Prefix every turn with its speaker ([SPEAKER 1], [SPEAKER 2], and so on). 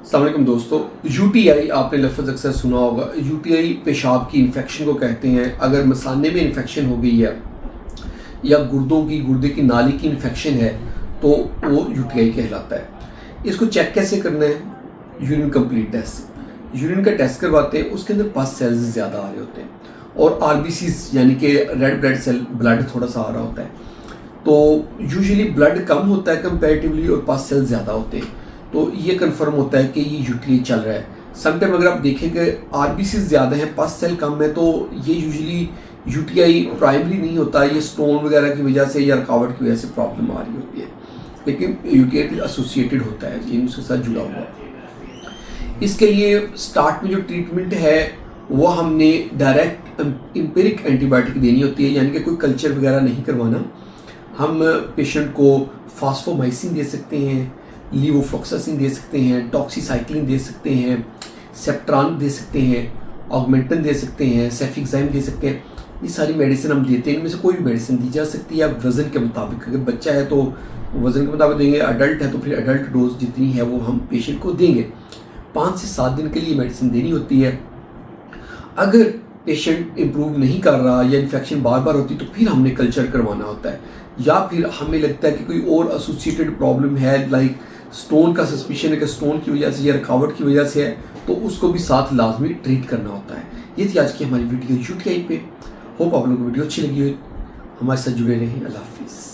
[SPEAKER 1] अस्सलाम वालेकुम दोस्तों। यूटीआई आपने लफ्ज़ अक्सर सुना होगा। यूटीआई पेशाब की इन्फेक्शन को कहते हैं। अगर मसाने में इन्फेक्शन हो गई है या गुर्दे की नाली की इन्फेक्शन है तो वो यूटीआई कहलाता है। इसको चेक कैसे करना है? यूरिन कंप्लीट टेस्ट, यूरिन का टेस्ट करवाते हैं। उसके अंदर पस सेल्स ज़्यादा आ रहे होते हैं और आरबीसीज यानी कि रेड ब्लड सेल ब्लड थोड़ा सा आ रहा होता है। तो यूजुअली ब्लड कम होता है कंपैरेटिवली और पस सेल ज़्यादा होते हैं, तो ये कंफर्म होता है कि ये यूटीआई चल रहा है। समटाइम अगर आप देखेंगे आरबीसी ज़्यादा है, पस सेल कम है, तो ये यूजुअली यूटीआई प्राइमरी नहीं होता, ये स्टोन वगैरह की वजह से या रुकावट की वजह से प्रॉब्लम आ रही होती है, लेकिन यूटीआई भी एसोसिएटेड होता है, ये उसके साथ जुड़ा हुआ है। इसके लिए स्टार्ट में जो ट्रीटमेंट है वो हमने डायरेक्ट एम्पिरिक एंटीबायोटिक देनी होती है, यानी कि कोई कल्चर वगैरह नहीं करवाना। हम पेशेंट को फास्फोमाइसिन दे सकते हैं, लीवोफ्लॉक्सासिन दे सकते हैं, डॉक्सीसाइक्लिन दे सकते हैं, सेप्ट्रान दे सकते हैं, ऑगमेंटन दे सकते हैं, सेफिक्साइम दे सकते हैं। ये सारी मेडिसिन हम देते हैं। इनमें से कोई भी मेडिसिन दी जा सकती है वज़न के मुताबिक। अगर बच्चा है तो वज़न के मुताबिक देंगे, अडल्ट है तो फिर अडल्ट डोज जितनी है वो हम पेशेंट को देंगे। 5 से 7 दिन के लिए मेडिसिन देनी होती है। अगर पेशेंट इम्प्रूव नहीं कर रहा या इन्फेक्शन बार बार होती तो फिर हमने कल्चर करवाना होता है, या फिर हमें लगता है कि कोई और एसोसिएटेड प्रॉब्लम है, लाइक स्टोन का सस्पिशन है कि स्टोन की वजह से या रुकावट की वजह से है, तो उसको भी साथ लाजमी ट्रीट करना होता है। ये थी आज की हमारी वीडियो यूटीआई पे। होप आप लोगों को वीडियो अच्छी लगी हो, हमारे साथ जुड़े रहें। अल्लाह हाफिज़।